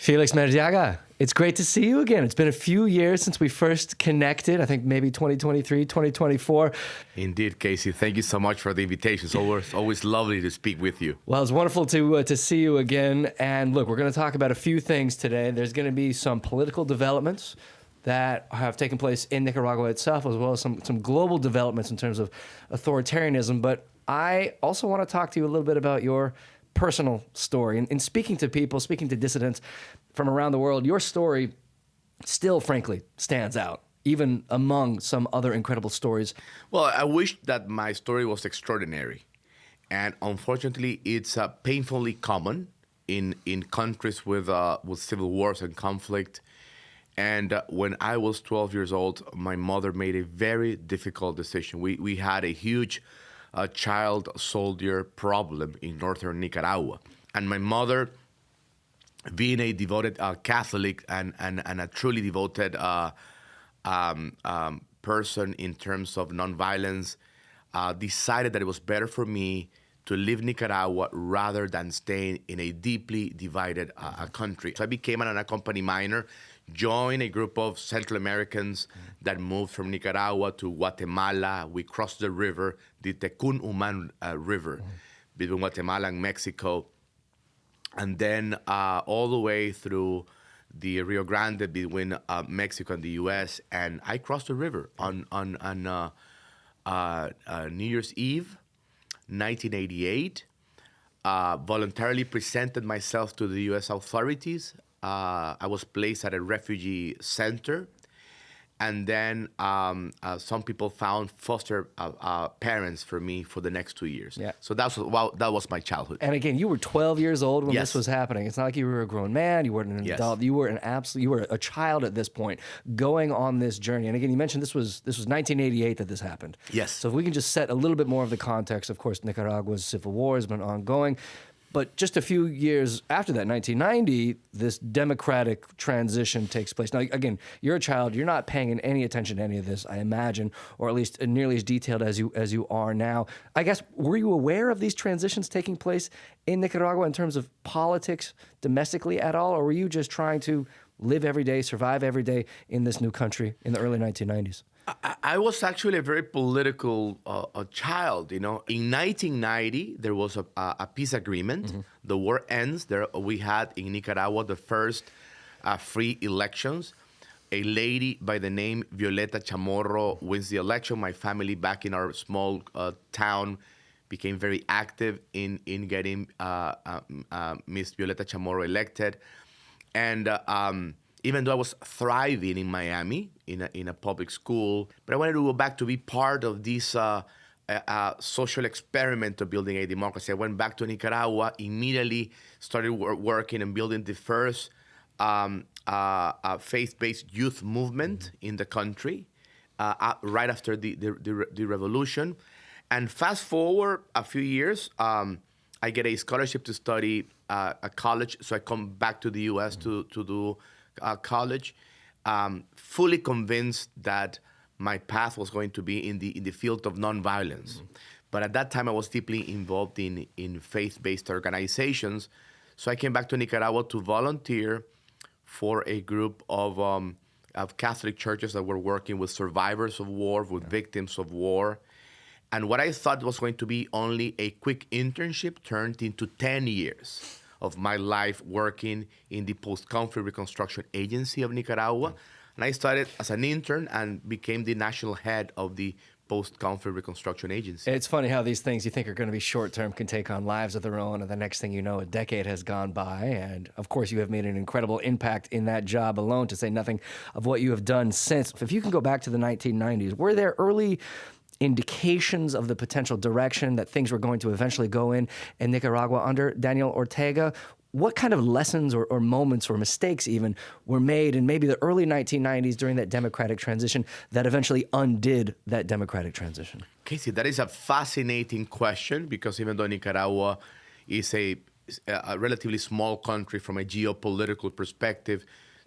Félix Maradiaga, it's great to see you again. It's been a few years since we first connected. I think maybe 2023, 2024. Indeed, Casey. Thank you so much for the invitation. It's always lovely to speak with you. Well, it's wonderful to see you again. And look, we're going to talk about a few things today. There's going to be some political developments that have taken place in Nicaragua itself, as well as some global developments in terms of authoritarianism. But I also want to talk to you a little bit about your personal story. And in speaking to people, speaking to dissidents from around the world, your story still, frankly, stands out, even among some other incredible stories. Well, I wish that my story was extraordinary. And unfortunately, it's painfully common in countries with civil wars and conflict. And when I was 12 years old, my mother made a very difficult decision. We had a huge child soldier problem in northern Nicaragua. And my mother, being a devoted Catholic and a truly devoted person in terms of nonviolence, decided that it was better for me to leave Nicaragua rather than staying in a deeply divided country. So I became an unaccompanied minor, joined a group of Central Americans that moved from Nicaragua to Guatemala. We crossed the river, the Tecún-Umán River, between Guatemala and Mexico, and then all the way through the Rio Grande between Mexico and the U.S. And I crossed the river on New Year's Eve, 1988. Voluntarily presented myself to the U.S. authorities. I was placed at a refugee center, and then some people found foster parents for me for the next 2 years. Yeah. So that was my childhood. And again, you were 12 years old when Yes. this was happening. It's not like you were a grown man, you weren't an Yes. adult, you were a child at this point, going on this journey. And again, you mentioned this was 1988 that this happened. Yes. So if we can just set a little bit more of the context, of course, Nicaragua's civil war has been ongoing. But just a few years after that, 1990, this democratic transition takes place. Now, again, you're a child. You're not paying any attention to any of this, I imagine, or at least nearly as detailed as you are now. I guess, were you aware of these transitions taking place in Nicaragua in terms of politics domestically at all, or were you just trying to live every day, survive every day in this new country in the early 1990s? I was actually a very political child. You know, in 1990 there was a peace agreement. Mm-hmm. The war ends. We had in Nicaragua the first free elections. A lady by the name Violeta Chamorro wins the election. My family back in our small town became very active in getting Miss Violeta Chamorro elected, and even though I was thriving in Miami in a public school, but I wanted to go back to be part of this social experiment of building a democracy. I went back to Nicaragua, immediately started working and building the first faith-based youth movement in the country right after the revolution. And fast forward a few years, I get a scholarship to study at college, so I come back to the U.S. to do college, fully convinced that my path was going to be in the field of nonviolence. Mm-hmm. But at that time, I was deeply involved in faith-based organizations. So I came back to Nicaragua to volunteer for a group of Catholic churches that were working with survivors of war, with victims of war. And what I thought was going to be only a quick internship turned into 10 years of my life working in the post-conflict reconstruction agency of Nicaragua. And I started as an intern and became the national head of the post-conflict reconstruction agency. It's funny how these things you think are going to be short-term can take on lives of their own, and the next thing you know, a decade has gone by. And of course, you have made an incredible impact in that job alone, to say nothing of what you have done since. If you can go back to the 1990s, were there early indications of the potential direction that things were going to eventually go in Nicaragua under Daniel Ortega? What kind of lessons or moments or mistakes even were made in maybe the early 1990s during that democratic transition that eventually undid that democratic transition? Casey, that is a fascinating question, because even though Nicaragua is a relatively small country from a geopolitical perspective,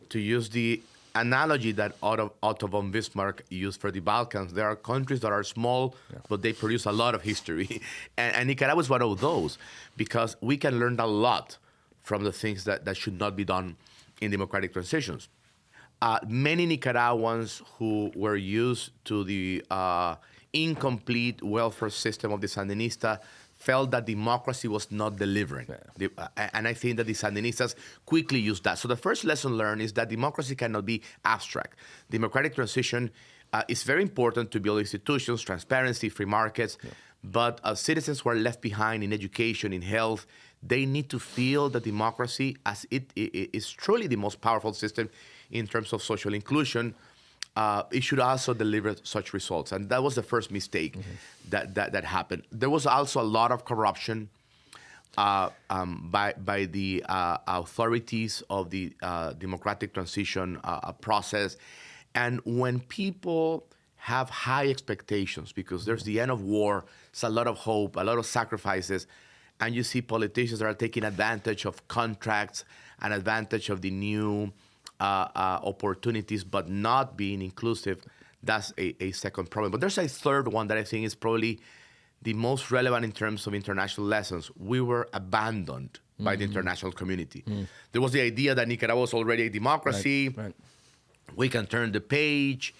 to use the analogy that Otto von Bismarck used for the Balkans, there are countries that are small, but they produce a lot of history. And Nicaragua is one of those, because we can learn a lot from the things that should not be done in democratic transitions. Many Nicaraguans who were used to the incomplete welfare system of the Sandinista felt that democracy was not delivering. And I think that the Sandinistas quickly used that. So the first lesson learned is that democracy cannot be abstract. Democratic transition is very important to build institutions, transparency, free markets, but citizens who are left behind in education, in health, they need to feel that democracy, as it is truly the most powerful system in terms of social inclusion, it should also deliver such results. And that was the first mistake that happened. There was also a lot of corruption by the authorities of the democratic transition process. And when people have high expectations, because there's the end of war, it's a lot of hope, a lot of sacrifices, and you see politicians that are taking advantage of contracts and advantage of the new opportunities, but not being inclusive, that's a second problem. But there's a third one that I think is probably the most relevant in terms of international lessons. We were abandoned by the international community. There was the idea that Nicaragua was already a democracy. Right. We can turn the page.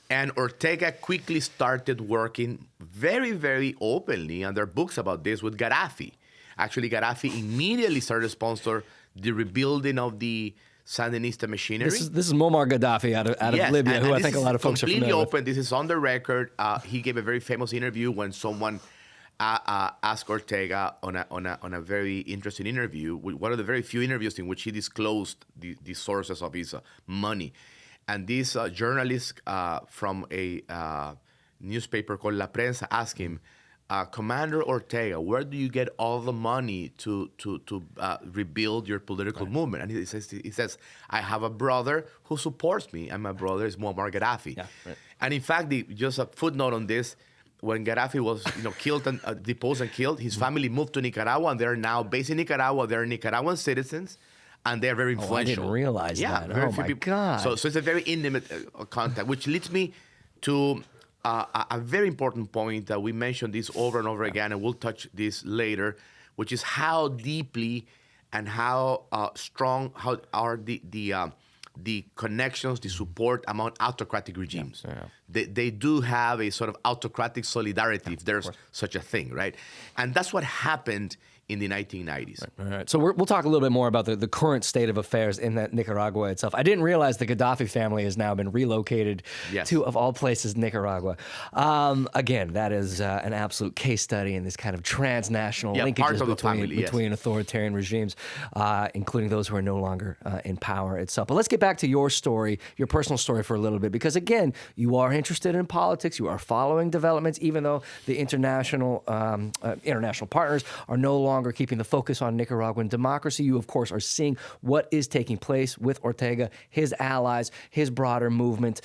And Ortega quickly started working very, very openly, and there are books about this, with Gaddafi. Actually, Gaddafi immediately started to sponsor the rebuilding of the Sandinista machinery. This is Muammar Gaddafi out of Libya, who I think a lot of folks are familiar completely open. with. This is on the record. He gave a very famous interview when someone asked Ortega on a very interesting interview, one of the very few interviews in which he disclosed the sources of his money. And this journalist from a newspaper called La Prensa asked him, Commander Ortega, where do you get all the money to rebuild your political movement? And he says, I have a brother who supports me, and my brother is Muammar Gaddafi. Yeah, right. And in fact, just a footnote on this, when Gaddafi was killed and deposed and killed, his family moved to Nicaragua, and they're now based in Nicaragua. They're Nicaraguan citizens, and they're very influential. I didn't realize that. Oh, my God. So it's a very intimate contact, which leads me to a very important point that we mentioned this over and over again, and we'll touch this later, which is how deeply and how strong how are the connections, the support among autocratic regimes. They do have a sort of autocratic solidarity, if there's such a thing, right? And that's what happened in the 1990s. Right. So we'll talk a little bit more about the current state of affairs in that Nicaragua itself. I didn't realize the Gaddafi family has now been relocated to, of all places, Nicaragua. Again, that is an absolute case study in this kind of transnational linkages between authoritarian regimes, including those who are no longer in power itself. But let's get back to your story, your personal story for a little bit, because again, you are interested in politics, you are following developments, even though the international partners are no longer keeping the focus on Nicaraguan democracy. You, of course, are seeing what is taking place with Ortega, his allies, his broader movement.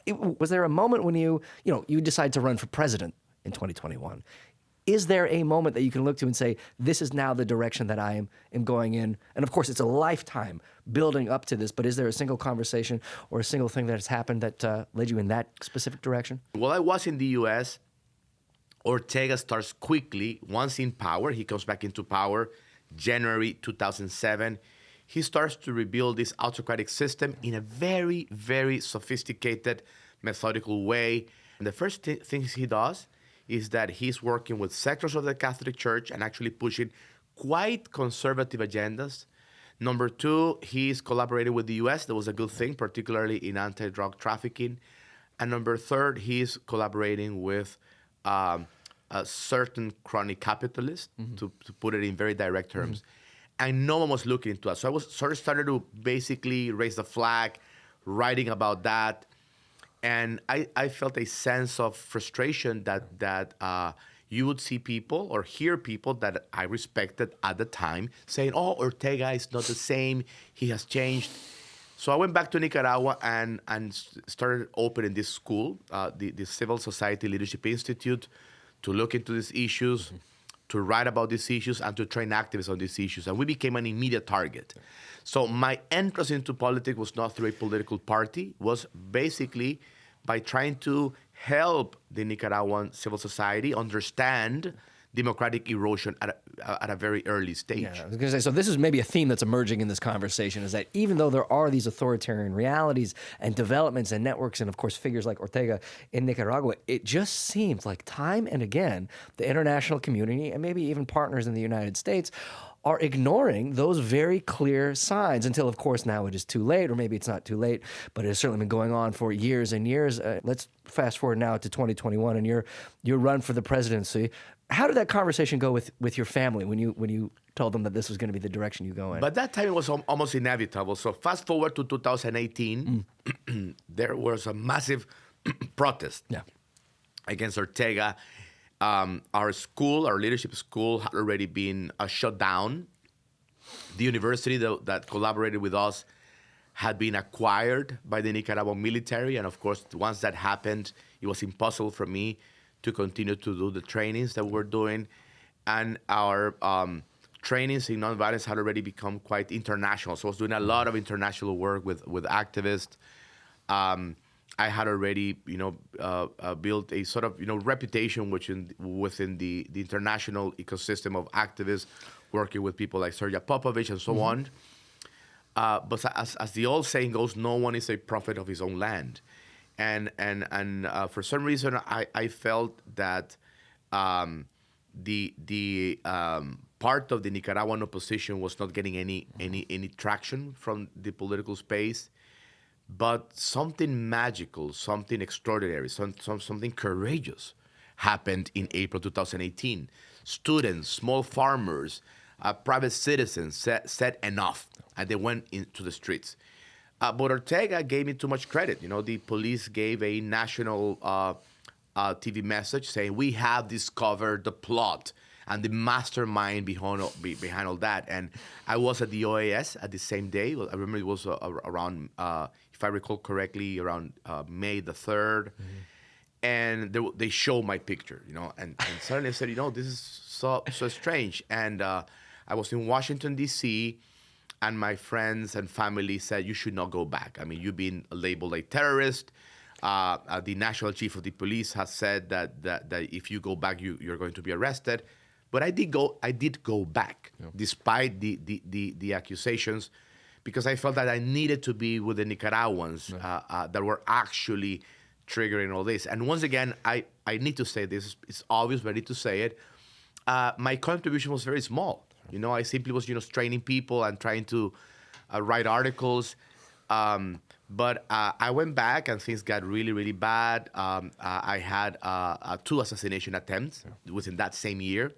Was there a moment when you decide to run for president in 2021? Is there a moment that you can look to and say, this is now the direction that I am going in? And of course, it's a lifetime building up to this, but is there a single conversation or a single thing that has happened that led you in that specific direction? Well, I was in the U.S., Ortega starts quickly. Once in power, he comes back into power, January 2007. He starts to rebuild this autocratic system in a very, very sophisticated, methodical way. And the first things he does is that he's working with sectors of the Catholic Church and actually pushing quite conservative agendas. Number two, he's collaborating with the U.S. That was a good thing, particularly in anti-drug trafficking. And number third, he's collaborating with a certain crony capitalist, to put it in very direct terms. And no one was looking into us. So I started to basically raise the flag, writing about that. And I felt a sense of frustration that you would see people or hear people that I respected at the time saying, oh, Ortega is not the same, he has changed. So I went back to Nicaragua and started opening this school, the Civil Society Leadership Institute, to look into these issues, to write about these issues, and to train activists on these issues. And we became an immediate target. So my entrance into politics was not through a political party, was basically by trying to help the Nicaraguan civil society understand democratic erosion at a very early stage. Yeah, I was going to say, so this is maybe a theme that's emerging in this conversation, is that even though there are these authoritarian realities and developments and networks and, of course, figures like Ortega in Nicaragua, it just seems like time and again, the international community and maybe even partners in the United States are ignoring those very clear signs until, of course, now it is too late, or maybe it's not too late, but it has certainly been going on for years and years. Let's fast forward now to 2021 and your run for the presidency. How did that conversation go with your family when you told them that this was going to be the direction you go in? But that time it was almost inevitable. So fast forward to 2018, there was a massive protest against Ortega. Our school, our leadership school, had already been shut down. The university that collaborated with us had been acquired by the Nicaraguan military. And of course, once that happened, it was impossible for me to continue to do the trainings that we're doing. And our trainings in nonviolence had already become quite international. So I was doing a lot of international work with activists. I had already, built a sort of, reputation within the international ecosystem of activists, working with people like Sergei Popovich and so on. But as the old saying goes, no one is a prophet of his own land. And for some reason, I felt that the part of the Nicaraguan opposition was not getting any traction from the political space. But something magical, something extraordinary, something courageous happened in April 2018. Students, small farmers, private citizens said enough, and they went into the streets. But Ortega gave me too much credit. The police gave a national TV message saying, we have discovered the plot and the mastermind behind all that. And I was at the OAS at the same day. I remember it was around, if I recall correctly, around May the 3rd. And they showed my picture, and suddenly I said, this is so strange. And I was in Washington, D.C., and my friends and family said, you should not go back. I mean, you've been labeled a terrorist. The national chief of the police has said that if you go back, you're going to be arrested. But I did go back, despite the accusations, because I felt that I needed to be with the Nicaraguans that were actually triggering all this. And once again, I need to say this. It's obvious, but I need to say it. My contribution was very small. I simply was, training people and trying to write articles. But I went back and things got really, really bad. I had 2 assassination attempts within that same year.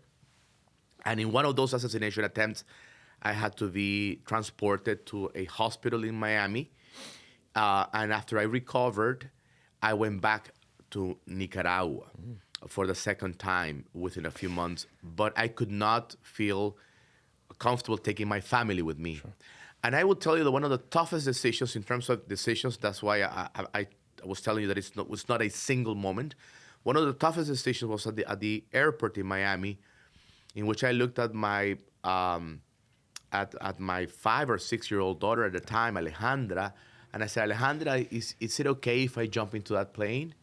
And in one of those assassination attempts, I had to be transported to a hospital in Miami. And after I recovered, I went back to Nicaragua for the second time within a few months. But I could not feel comfortable taking my family with me. Sure. And I will tell you that one of the toughest decisions in terms of decisions, that's why I was telling you that it's not a single moment. One of the toughest decisions was at the airport in Miami, in which I looked at my at my 5 or 6 year old daughter at the time, Alejandra, and I said, Alejandra, is it okay if I jump into that plane?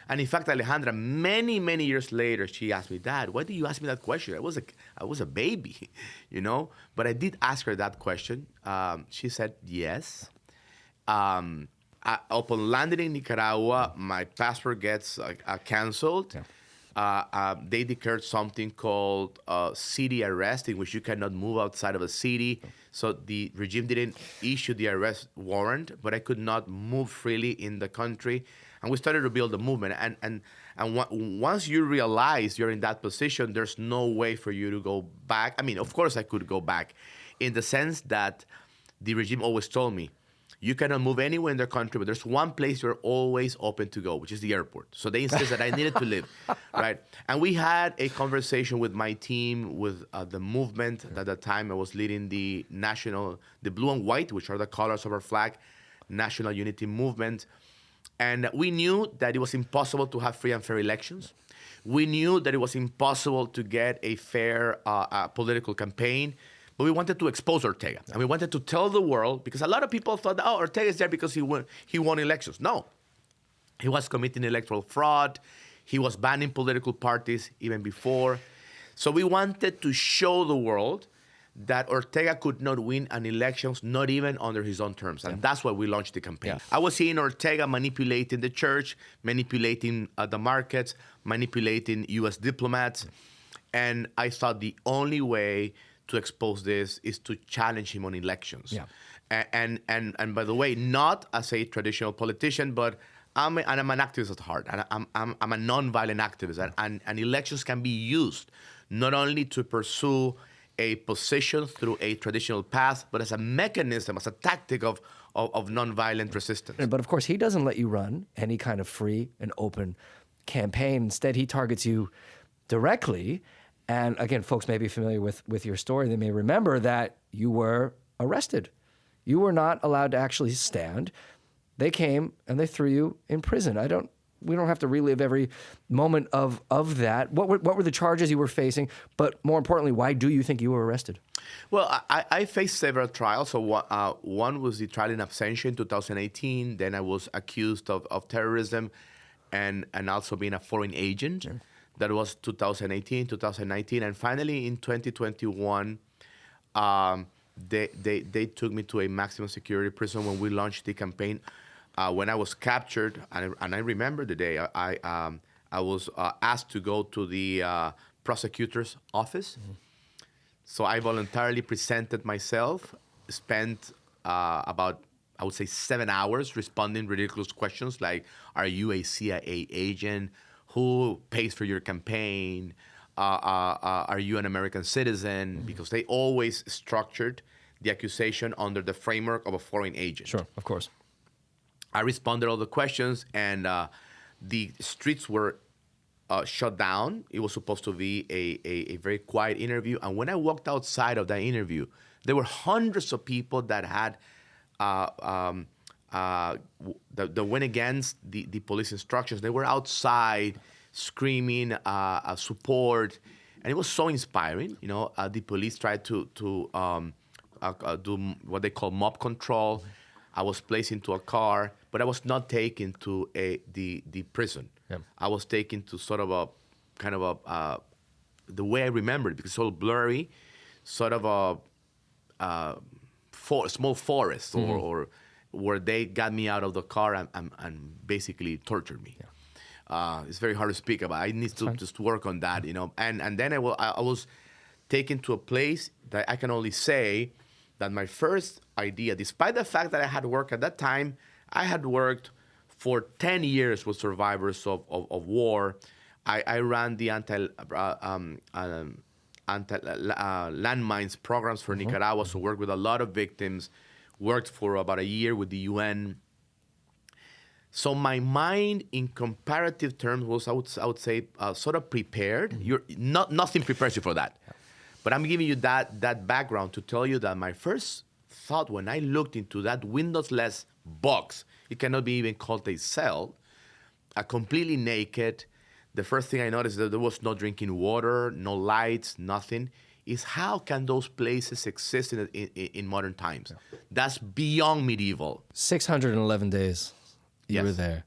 And in fact, Alejandra, many, many years later, she asked me, Dad, why did you ask me that question? I was a baby, But I did ask her that question. She said yes. Upon landing in Nicaragua, my passport gets canceled. Yeah. They declared something called city arrest, in which you cannot move outside of a city. So the regime didn't issue the arrest warrant, but I could not move freely in the country. And we started to build a movement. And once you realize you're in that position, there's no way for you to go back. I mean, of course I could go back, in the sense that the regime always told me, you cannot move anywhere in the country, but there's one place you're always open to go, which is the airport. So they insisted that I needed to leave, right? And we had a conversation with my team, with the movement. At the time, I was leading the blue and white, which are the colors of our flag, National Unity Movement. And we knew that it was impossible to have free and fair elections. We knew that it was impossible to get a fair political campaign. But we wanted to expose Ortega. And we wanted to tell the world, because a lot of people thought, Ortega is there because he won elections. No. He was committing electoral fraud. He was banning political parties even before. So we wanted to show the world that Ortega could not win an elections, not even under his own terms. And that's why we launched the campaign. Yeah. I was seeing Ortega manipulating the church, manipulating the markets, manipulating U.S. diplomats. And I thought the only way to expose this is to challenge him on elections. Yeah. And by the way, not as a traditional politician, but I'm an activist at heart. And I'm a nonviolent activist. And elections can be used not only to pursue a position through a traditional path, but as a mechanism, as a tactic of nonviolent resistance. But of course, he doesn't let you run any kind of free and open campaign. Instead, he targets you directly. And again, folks may be familiar with your story. They may remember that you were arrested. You were not allowed to actually stand. They came and they threw you in prison. We don't have to relive every moment of that. What were the charges you were facing? But more importantly, why do you think you were arrested? Well, I faced several trials. So one was the trial in absentia in 2018. Then I was accused of terrorism and also being a foreign agent. Sure. That was 2018, 2019. And finally, in 2021, they took me to a maximum security prison when we launched the campaign. When I was captured, and I remember the day, I was asked to go to the prosecutor's office. Mm-hmm. So I voluntarily presented myself, spent about, I would say, 7 hours responding ridiculous questions like, are you a CIA agent? Who pays for your campaign? Are you an American citizen? Mm-hmm. Because they always structured the accusation under the framework of a foreign agent. Sure, of course. I responded all the questions, and the streets were shut down. It was supposed to be a very quiet interview. And when I walked outside of that interview, there were hundreds of people that had that went against the police instructions. They were outside screaming support, and it was so inspiring. You know, the police tried to do what they call mob control. I was placed into a car, but I was not taken to the prison. Yeah. I was taken to sort of a kind of a the way I remember it, because it's all blurry, sort of a small forest, mm-hmm. or where they got me out of the car and basically tortured me. Yeah. It's very hard to speak about. I need to just work on that, you know. And then I was taken to a place that I can only say that my first idea, despite the fact that I had worked at that time, I had worked for 10 years with survivors of war. I ran the landmines programs for mm-hmm. Nicaragua, so worked with a lot of victims, worked for about a year with the UN. So my mind, in comparative terms, was, I would say, sort of prepared. Mm-hmm. Nothing prepares you for that. Yeah. But I'm giving you that background to tell you that my first thought when I looked into that windowless box, it cannot be even called a cell, completely naked. The first thing I noticed that there was no drinking water, no lights, nothing, is how can those places exist in modern times? Yeah. That's beyond medieval. 611 days you were there.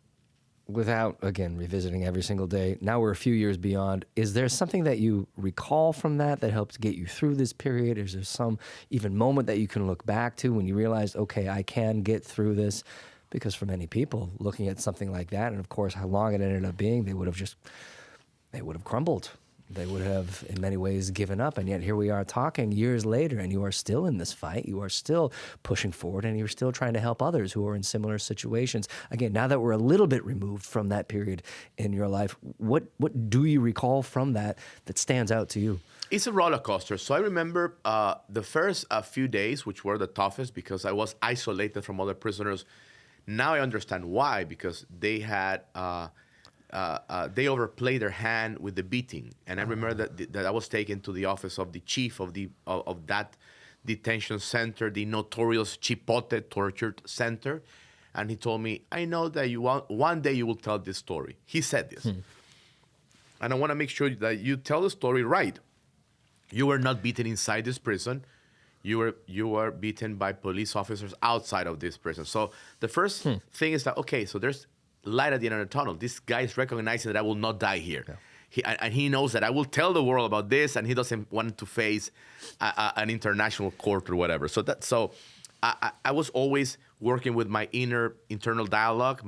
Without, again, revisiting every single day, now we're a few years beyond. Is there something that you recall from that helped get you through this period? Is there some even moment that you can look back to when you realized, okay, I can get through this? Because for many people, looking at something like that, and of course how long it ended up being, they would have crumbled. They would have, in many ways, given up. And yet here we are talking years later, and you are still in this fight. You are still pushing forward, and you're still trying to help others who are in similar situations. Again, now that we're a little bit removed from that period in your life, what do you recall from that stands out to you? It's a roller coaster. So I remember the first few days, which were the toughest because I was isolated from other prisoners. Now I understand why, because they had... they overplayed their hand with the beating, and I remember that I was taken to the office of the chief of that detention center, the notorious Chipote torture center, and he told me, "I know that one day you will tell this story." He said this, and I want to make sure that you tell the story right. You were not beaten inside this prison. You were beaten by police officers outside of this prison. So the first thing is that, okay, so there's light at the end of the tunnel. This guy is recognizing that I will not die here. Yeah. he knows that I will tell the world about this, and he doesn't want to face an international court or whatever. So I was always working with my internal dialogue,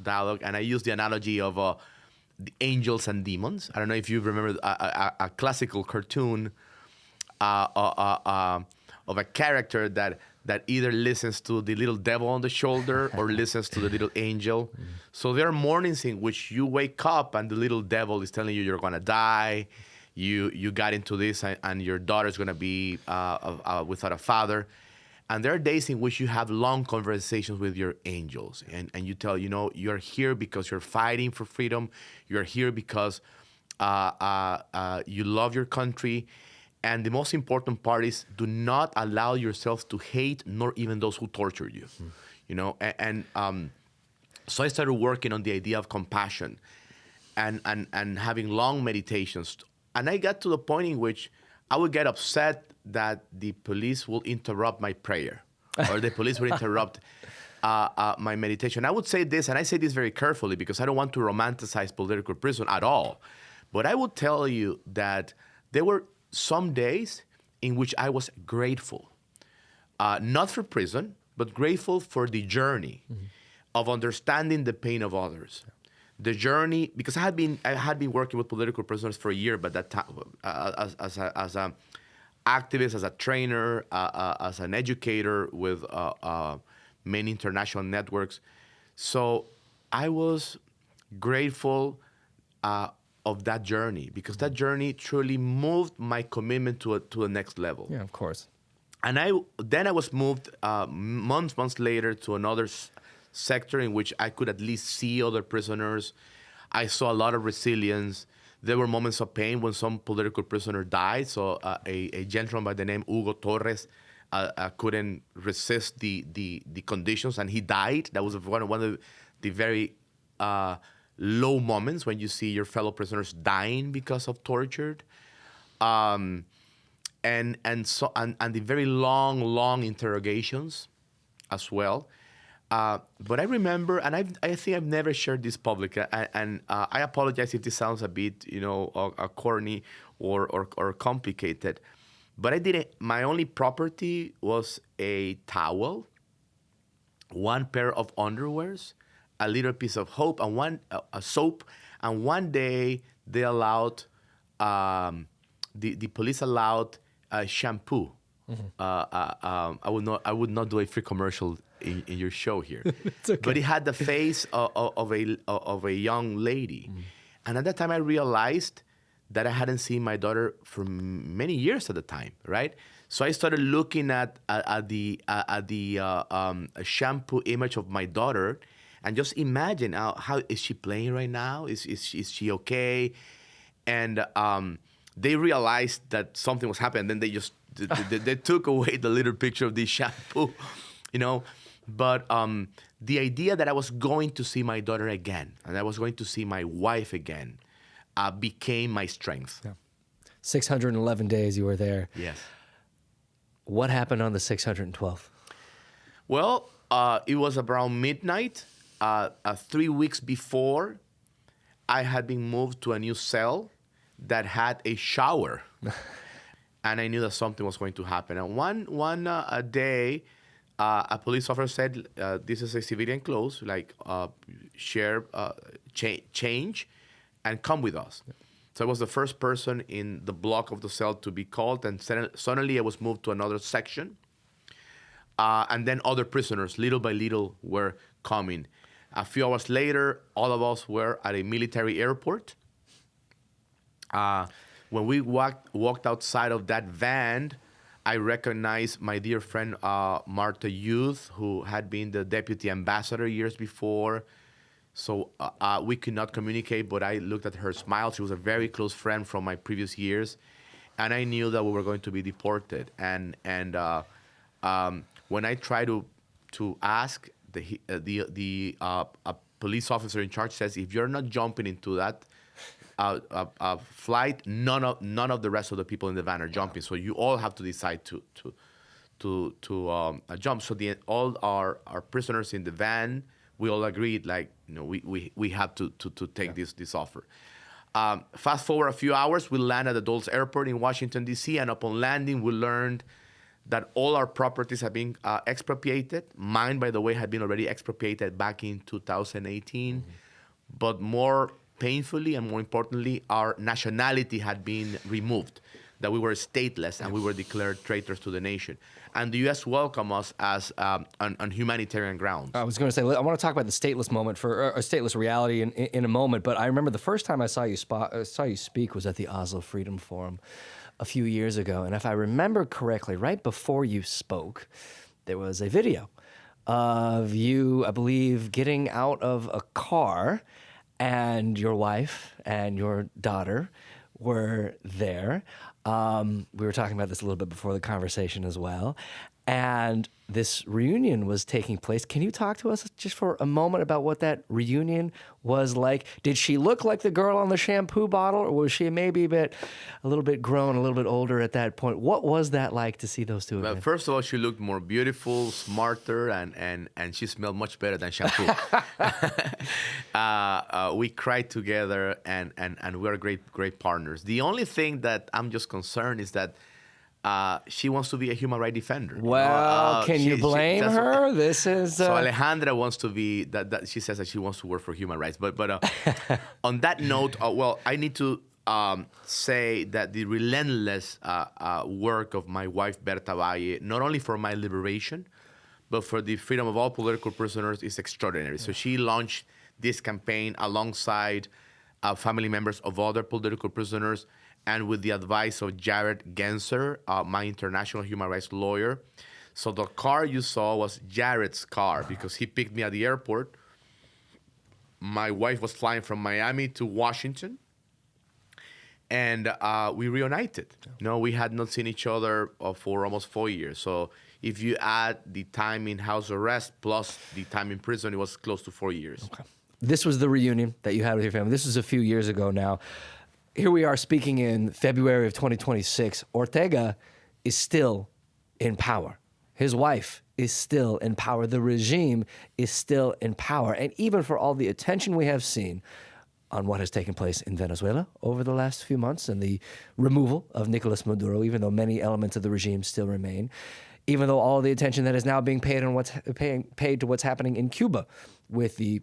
dialogue, and I use the analogy of the angels and demons. I don't know if you remember a classical cartoon of a character that either listens to the little devil on the shoulder or listens to the little angel. So there are mornings in which you wake up and the little devil is telling you you're going to die. You got into this and your daughter's going to be without a father. And there are days in which you have long conversations with your angels. And you tell, you're here because you're fighting for freedom. You're here because you love your country. And the most important part is do not allow yourself to hate, nor even those who torture you. So I started working on the idea of compassion and having long meditations. And I got to the point in which I would get upset that the police will interrupt my prayer or the police will interrupt my meditation. I would say this, and I say this very carefully because I don't want to romanticize political prison at all. But I would tell you that there were some days in which I was grateful, not for prison, but grateful for the journey of understanding the pain of others. The journey, because I had been working with political prisoners for a year, but that time as an activist, as a trainer, as an educator with many international networks. So I was grateful of that journey because that journey truly moved my commitment to the next level. Yeah, of course. And then I was moved months later to another sector in which I could at least see other prisoners. I saw a lot of resilience. There were moments of pain when some political prisoner died. So a gentleman by the name Hugo Torres couldn't resist the conditions, and he died. That was one of the very low moments when you see your fellow prisoners dying because of torture, and the very long interrogations as well. But I remember, and I think I've never shared this publicly, and I apologize if this sounds a bit, corny or complicated. But I didn't. My only property was a towel, one pair of underwears, a little piece of hope, and a soap. And one day they allowed, the police allowed shampoo. I would not do a free commercial in your show here. It's okay. But it had the face of a young lady. And at that time I realized that I hadn't seen my daughter for many years at the time, right? So I started looking at the shampoo image of my daughter, and just imagine how is she playing right now? Is she okay? And they realized that something was happening. Then they just they took away the little picture of the shampoo, But the idea that I was going to see my daughter again and I was going to see my wife again became my strength. Yeah. 611 days you were there. Yes. What happened on the 612th? Well, it was around midnight. 3 weeks before, I had been moved to a new cell that had a shower. And I knew that something was going to happen. And one day, a police officer said, this is a civilian clothes, change, and come with us. So I was the first person in the block of the cell to be called, and suddenly I was moved to another section. And then other prisoners, little by little, were coming. A few hours later, all of us were at a military airport. When we walked outside of that van, I recognized my dear friend Martha Youth, who had been the deputy ambassador years before. So we could not communicate, but I looked at her smile. She was a very close friend from my previous years, and I knew that we were going to be deported. And when I tried to ask, a police officer in charge says, if you're not jumping into that flight, none of the rest of the people in the van are jumping. So you all have to decide to jump. So all our prisoners in the van, we all agreed, we have to take this offer. Fast forward a few hours, we land at the Dulles Airport in Washington, D.C., and upon landing, we learned that all our properties have been expropriated. Mine, by the way, had been already expropriated back in 2018. But more painfully and more importantly, our nationality had been removed, that we were stateless and we were declared traitors to the nation. And the U.S. welcomed us as on humanitarian grounds. I was going to say, I want to talk about the stateless moment or stateless reality in a moment, but I remember the first time I saw you speak was at the Oslo Freedom Forum a few years ago. And if I remember correctly, right before you spoke, there was a video of you, I believe, getting out of a car, and your wife and your daughter were there. We were talking about this a little bit before the conversation as well. And this reunion was taking place. Can you talk to us just for a moment about what that reunion was like? Did she look like the girl on the shampoo bottle, or was she maybe a little bit grown, a little bit older at that point? What was that like to see those two again? Well, first of all, she looked more beautiful, smarter, and she smelled much better than shampoo. We cried together, and we're great partners. The only thing that I'm just concerned is that she wants to be a human rights defender. Well, can you blame her? This is so Alejandra wants to be that. She says that she wants to work for human rights. But on that note, I need to say that the relentless work of my wife Berta Valle, not only for my liberation, but for the freedom of all political prisoners, is extraordinary. So she launched this campaign alongside family members of other political prisoners, and with the advice of Jared Genser, my international human rights lawyer. So the car you saw was Jared's car because he picked me at the airport. My wife was flying from Miami to Washington, and we reunited. We had not seen each other for almost 4 years. So if you add the time in house arrest plus the time in prison, it was close to 4 years. Okay. This was the reunion that you had with your family. This was a few years ago now. Here we are speaking in February of 2026. Ortega is still in power. His wife is still in power. The regime is still in power. And even for all the attention we have seen on what has taken place in Venezuela over the last few months and the removal of Nicolas Maduro, even though many elements of the regime still remain, even though all the attention that is now being paid to what's happening in Cuba with the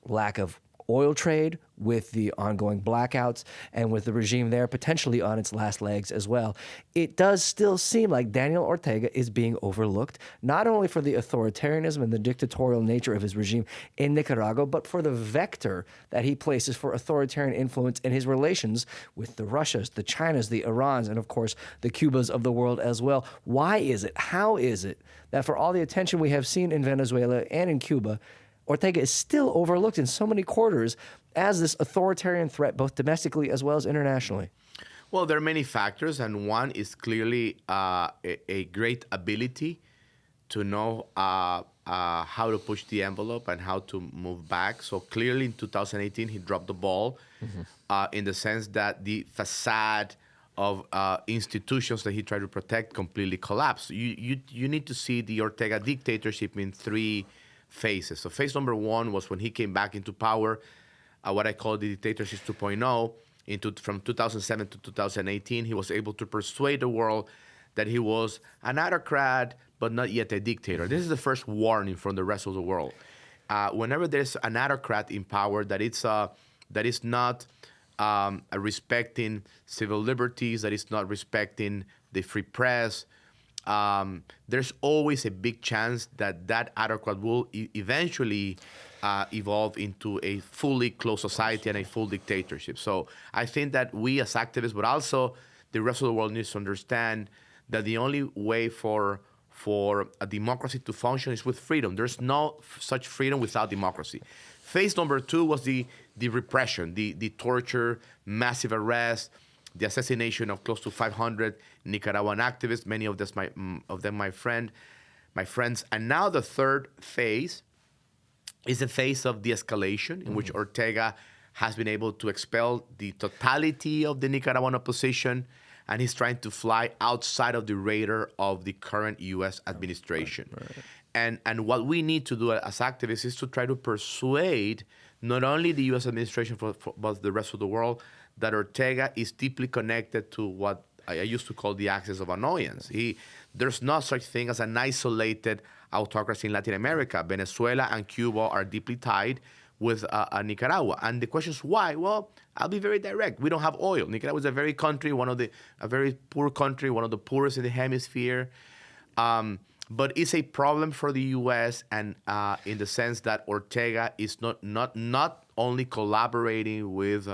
lack of oil trade, with the ongoing blackouts, and with the regime there potentially on its last legs as well. It does still seem like Daniel Ortega is being overlooked, not only for the authoritarianism and the dictatorial nature of his regime in Nicaragua, but for the vector that he places for authoritarian influence in his relations with the Russias, the Chinas, the Irans, and of course the Cubas of the world as well. Why is it, how is it that for all the attention we have seen in Venezuela and in Cuba, Ortega is still overlooked in so many quarters as this authoritarian threat, both domestically as well as internationally? Well, there are many factors, and one is clearly a great ability to know how to push the envelope and how to move back. So clearly in 2018, he dropped the ball in the sense that the facade of institutions that he tried to protect completely collapsed. You need to see the Ortega dictatorship in three phases. So phase number one was when he came back into power, what I call the dictatorship 2.0. From 2007 to 2018, he was able to persuade the world that he was an autocrat, but not yet a dictator. This is the first warning from the rest of the world. Whenever there's an autocrat in power that is not respecting civil liberties, that is not respecting the free press, there's always a big chance that autocrat will eventually evolve into a fully closed society and a full dictatorship. So I think that we as activists, but also the rest of the world, needs to understand that the only way for a democracy to function is with freedom. There's no such freedom without democracy. Phase number two was the repression, the torture, massive arrest, the assassination of close to 500 Nicaraguan activists, many of them my friends. And now the third phase is a phase of de-escalation in which Ortega has been able to expel the totality of the Nicaraguan opposition, and he's trying to fly outside of the radar of the current U.S. administration. Right. And what we need to do as activists is to try to persuade not only the U.S. administration, but the rest of the world, that Ortega is deeply connected to what I used to call the axis of annoyance. There's no such thing as an isolated autocracy in Latin America. Venezuela and Cuba are deeply tied with Nicaragua. And the question is why? Well, I'll be very direct. We don't have oil. Nicaragua is a very poor country, one of the poorest in the hemisphere. But it's a problem for the U.S. and in the sense that Ortega is not only collaborating with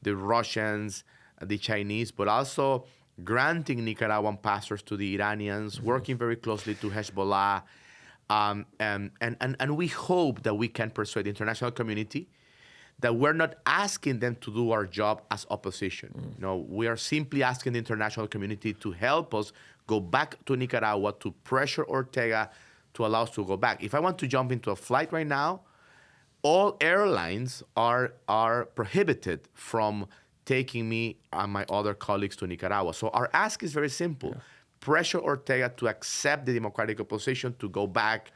the Russians, the Chinese, but also granting Nicaraguan pastors to the Iranians, working very closely to Hezbollah. And we hope that we can persuade the international community that we're not asking them to do our job as opposition. No, we are simply asking the international community to help us go back to Nicaragua, to pressure Ortega to allow us to go back. If I want to jump into a flight right now, all airlines are prohibited from taking me and my other colleagues to Nicaragua. So our ask is very simple. Yeah. Pressure Ortega to accept the democratic opposition, to go back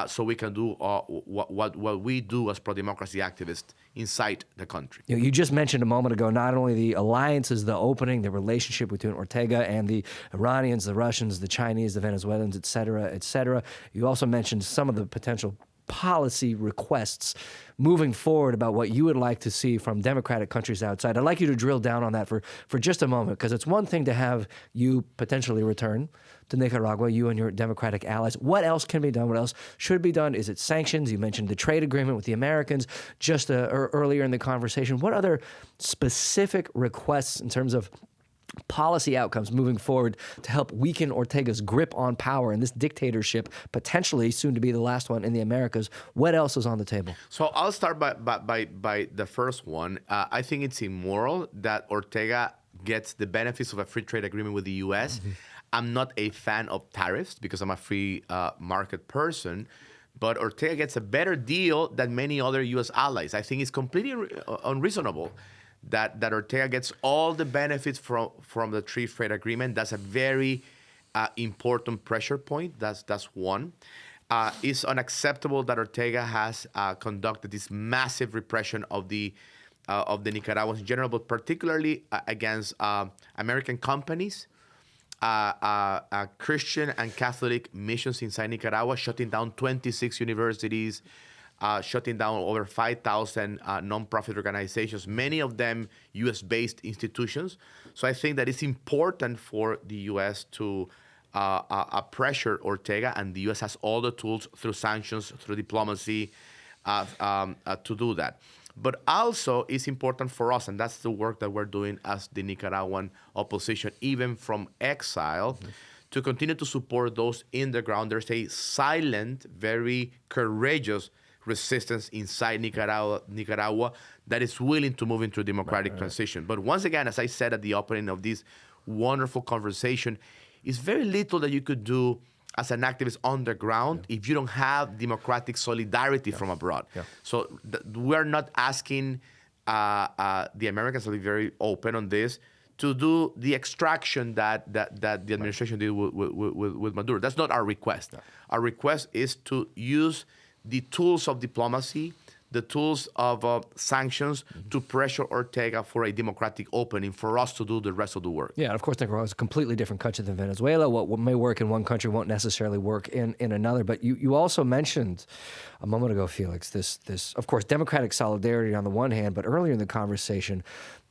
so we can do what we do as pro-democracy activists inside the country. You just mentioned a moment ago not only the alliances, the opening, the relationship between Ortega and the Iranians, the Russians, the Chinese, the Venezuelans, et cetera, et cetera. You also mentioned some of the potential policy requests moving forward about what you would like to see from democratic countries outside. I'd like you to drill down on that for just a moment, because it's one thing to have you potentially return to Nicaragua, you and your democratic allies. What else can be done? What else should be done? Is it sanctions? You mentioned the trade agreement with the Americans just earlier in the conversation. What other specific requests in terms of policy outcomes moving forward to help weaken Ortega's grip on power and this dictatorship, potentially soon to be the last one in the Americas? What else is on the table? So I'll start by the first one. I think it's immoral that Ortega gets the benefits of a free trade agreement with the U.S. Mm-hmm. I'm not a fan of tariffs because I'm a free market person, but Ortega gets a better deal than many other U.S. allies. I think it's completely unreasonable that Ortega gets all the benefits from the free trade agreement. That's a very important pressure point. That's one. It's unacceptable that Ortega has conducted this massive repression of the Nicaraguans in general, but particularly against American companies, Christian and Catholic missions inside Nicaragua, shutting down 26 universities, shutting down over 5,000 nonprofit organizations, many of them U.S.-based institutions. So I think that it's important for the U.S. to pressure Ortega, and the U.S. has all the tools through sanctions, through diplomacy, to do that. But also, it's important for us, and that's the work that we're doing as the Nicaraguan opposition, even from exile, to continue to support those in the ground. There's a silent, very courageous resistance inside Nicaragua that is willing to move into a democratic transition. But once again, as I said at the opening of this wonderful conversation, it's very little that you could do as an activist on the ground if you don't have democratic solidarity from abroad. Yeah. So we're not asking the Americans to be very open on this, to do the extraction that the administration did with Maduro. That's not our request. Yeah. Our request is to use the tools of diplomacy, the tools of sanctions to pressure Ortega for a democratic opening, for us to do the rest of the work. Yeah, and of course, Nicaragua is a completely different country than Venezuela. What may work in one country won't necessarily work in another. But you also mentioned a moment ago, Felix, this of course, democratic solidarity on the one hand, but earlier in the conversation,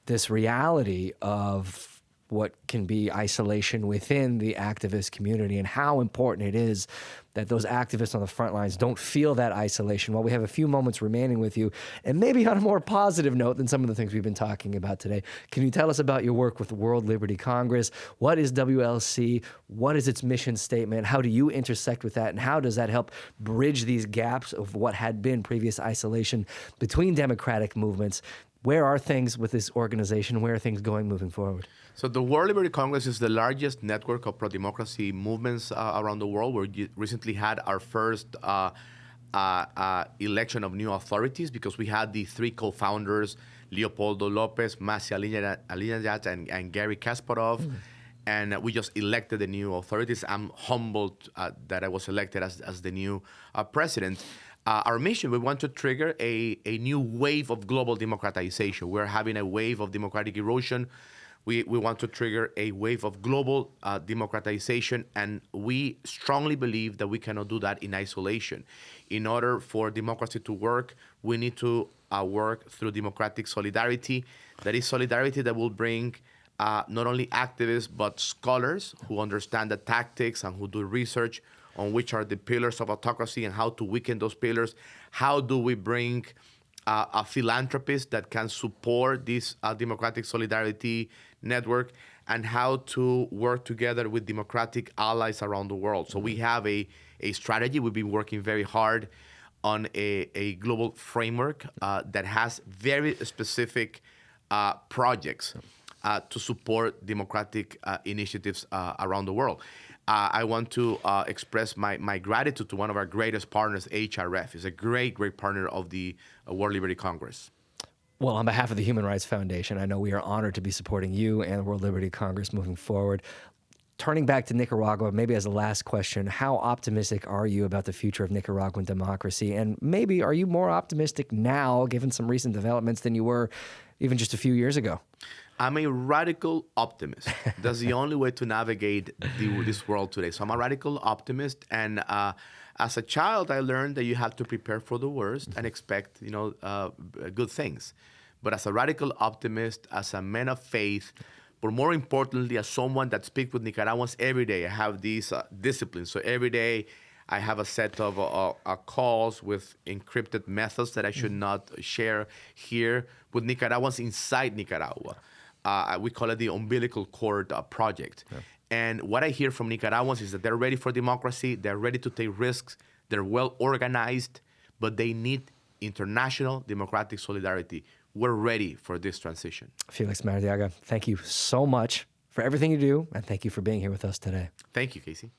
this reality of what can be isolation within the activist community and how important it is that those activists on the front lines don't feel that isolation. While we have a few moments remaining with you, and maybe on a more positive note than some of the things we've been talking about today, can you tell us about your work with the World Liberty Congress? What is WLC? What is its mission statement? How do you intersect with that? And how does that help bridge these gaps of what had been previous isolation between democratic movements? Where are things with this organization? Where are things going moving forward? So the World Liberty Congress is the largest network of pro-democracy movements around the world. We recently had our first election of new authorities because we had the three co-founders, Leopoldo Lopez, Masi Alinejad, and Gary Kasparov. and we just elected the new authorities. I'm humbled that I was elected as the new president. Our mission, we want to trigger a new wave of global democratization. We're having a wave of democratic erosion. We want to trigger a wave of global democratization, and we strongly believe that we cannot do that in isolation. In order for democracy to work, we need to work through democratic solidarity. That is solidarity that will bring not only activists, but scholars who understand the tactics and who do research on which are the pillars of autocracy and how to weaken those pillars. How do we bring a philanthropist that can support this democratic solidarity network, and how to work together with democratic allies around the world. So we have a strategy. We've been working very hard on a global framework that has very specific projects to support democratic initiatives around the world. I want to express my gratitude to one of our greatest partners, HRF. It's a great partner of the World Liberty Congress. Well, on behalf of the Human Rights Foundation, I know we are honored to be supporting you and the World Liberty Congress moving forward. Turning back to Nicaragua, maybe as a last question, how optimistic are you about the future of Nicaraguan democracy? And maybe are you more optimistic now, given some recent developments, than you were even just a few years ago? I'm a radical optimist. That's the only way to navigate this world today. So I'm a radical optimist, and as a child, I learned that you have to prepare for the worst and expect, good things. But as a radical optimist, as a man of faith, but more importantly, as someone that speaks with Nicaraguans every day, I have these disciplines. So every day, I have a set of calls with encrypted methods that I should not share here with Nicaraguans inside Nicaragua. We call it the umbilical cord project. Yeah. And what I hear from Nicaraguans is that they're ready for democracy, they're ready to take risks, they're well organized, but they need international democratic solidarity. We're ready for this transition. Félix Maradiaga, thank you so much for everything you do, and thank you for being here with us today. Thank you, Casey.